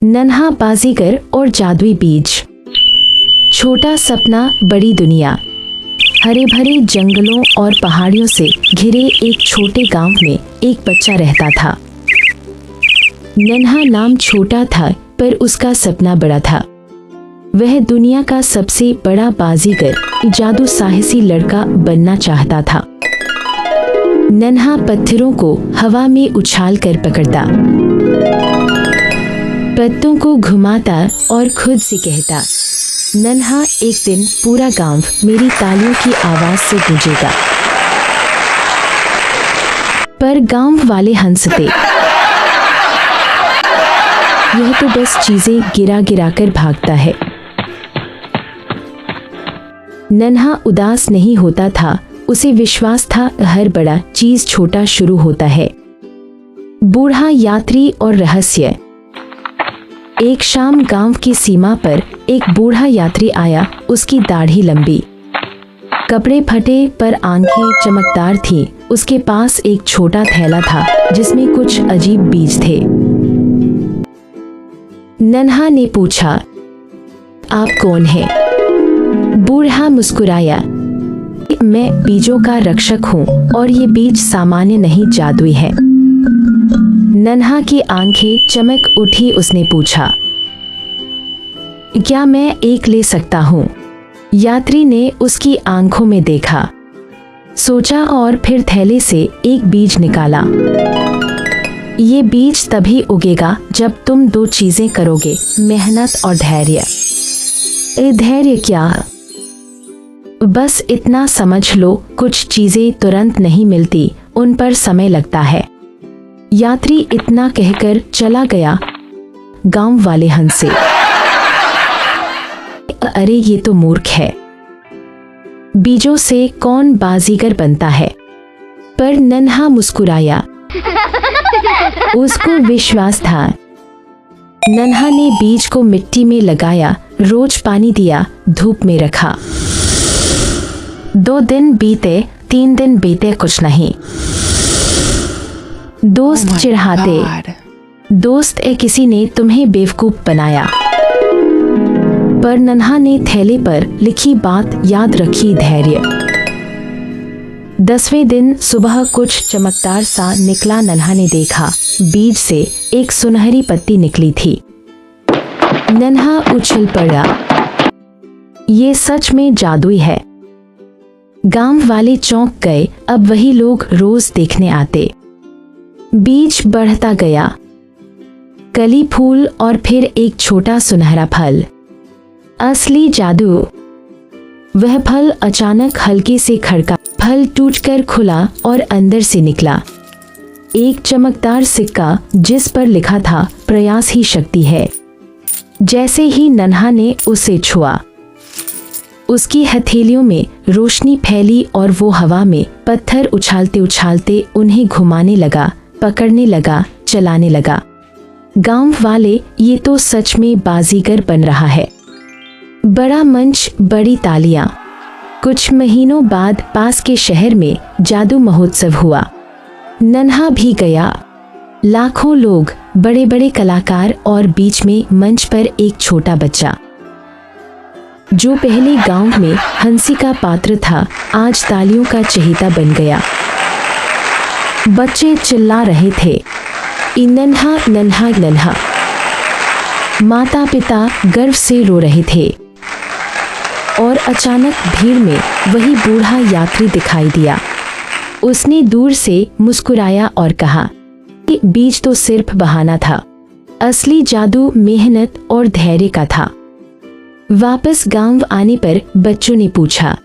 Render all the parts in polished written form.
नन्हा बाजीगर और जादुई बीज। छोटा सपना बड़ी दुनिया। हरे भरे जंगलों और पहाड़ियों से घिरे एक छोटे गांव में एक बच्चा रहता था। नन्हा नाम छोटा था पर उसका सपना बड़ा था। वह दुनिया का सबसे बड़ा बाजीगर, जादू साहसी लड़का बनना चाहता था। नन्हा पत्थरों को हवा में उछाल कर पकड़ता, पत्तों को घुमाता और खुद से कहता, नन्हा एक दिन पूरा गांव मेरी तालियों की आवाज से गूंजेगा। पर गांव वाले हंसते, यह तो बस चीजें गिरा गिरा कर भागता है। नन्हा उदास नहीं होता था, उसे विश्वास था हर बड़ा चीज छोटा शुरू होता है। बूढ़ा यात्री और रहस्य। एक शाम गांव की सीमा पर एक बूढ़ा यात्री आया। उसकी दाढ़ी लंबी, कपड़े फटे पर आंखें चमकदार थीं। उसके पास एक छोटा थैला था जिसमें कुछ अजीब बीज थे। नन्हा ने पूछा, आप कौन हैं? बूढ़ा मुस्कुराया, मैं बीजों का रक्षक हूँ और ये बीज सामान्य नहीं, जादुई है। नन्हा की आंखें चमक उठी। उसने पूछा, क्या मैं एक ले सकता हूँ? यात्री ने उसकी आंखों में देखा, सोचा और फिर थैले से एक बीज निकाला। ये बीज तभी उगेगा जब तुम दो चीजें करोगे, मेहनत और धैर्य। धैर्य क्या? बस इतना समझ लो, कुछ चीजें तुरंत नहीं मिलती, उन पर समय लगता है। यात्री इतना कहकर चला गया। गांव वाले हंसे, अरे ये तो मूर्ख है, बीजों से कौन बाजीगर बनता है? पर नन्हा मुस्कुराया, उसको विश्वास था। नन्हा ने बीज को मिट्टी में लगाया, रोज पानी दिया, धूप में रखा। 2 दिन बीते, 3 दिन बीते, कुछ नहीं। दोस्त चिढ़ाते, दोस्त किसी ने तुम्हें बेवकूफ बनाया। पर नन्हा ने थैले पर लिखी बात याद रखी, धैर्य। 10वें दिन सुबह कुछ चमकदार सा निकला। नन्हा ने देखा, बीज से एक सुनहरी पत्ती निकली थी। नन्हा उछल पड़ा, ये सच में जादुई है। गांव वाले चौंक गए, अब वही लोग रोज देखने आते। बीज बढ़ता गया, कली, फूल और फिर एक छोटा सुनहरा फल। असली जादू। वह फल अचानक हल्के से खड़का, फल टूटकर खुला और अंदर से निकला एक चमकदार सिक्का जिस पर लिखा था, प्रयास ही शक्ति है। जैसे ही नन्हा ने उसे छुआ, उसकी हथेलियों में रोशनी फैली और वो हवा में पत्थर उछालते उछालते उन्हें घुमाने लगा, पकड़ने लगा, चलाने लगा। गांव वाले, ये तो सच में बाजीगर बन रहा है। बड़ा मंच, बड़ी तालियां। कुछ महीनों बाद पास के शहर में जादू महोत्सव हुआ। नन्हा भी गया। लाखों लोग, बड़े बड़े कलाकार और बीच में मंच पर एक छोटा बच्चा जो पहले गांव में हंसी का पात्र था, आज तालियों का चहेता बन गया। बच्चे चिल्ला रहे थे, नन्हा नन्हा नन्हा। माता पिता गर्व से रो रहे थे। और अचानक भीड़ में वही बूढ़ा यात्री दिखाई दिया। उसने दूर से मुस्कुराया और कहा कि बीज तो सिर्फ बहाना था, असली जादू मेहनत और धैर्य का था। वापस गांव आने पर बच्चों ने पूछा,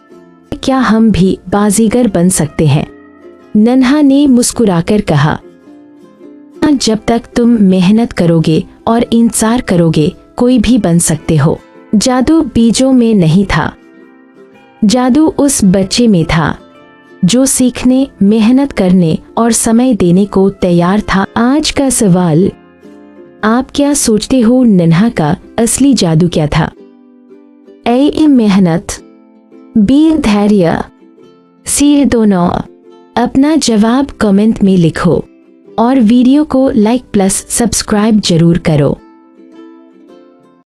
क्या हम भी बाजीगर बन सकते हैं? नन्हा ने मुस्कुराकर कहा, जब तक तुम मेहनत करोगे और इंतजार करोगे, कोई भी बन सकते हो। जादू बीजों में नहीं था, जादू उस बच्चे में था जो सीखने, मेहनत करने और समय देने को तैयार था। आज का सवाल, आप क्या सोचते हो, नन्हा का असली जादू क्या था? ए मेहनत, बी धैर्य, सी दोनों? अपना जवाब कमेंट में लिखो और वीडियो को लाइक प्लस सब्सक्राइब जरूर करो।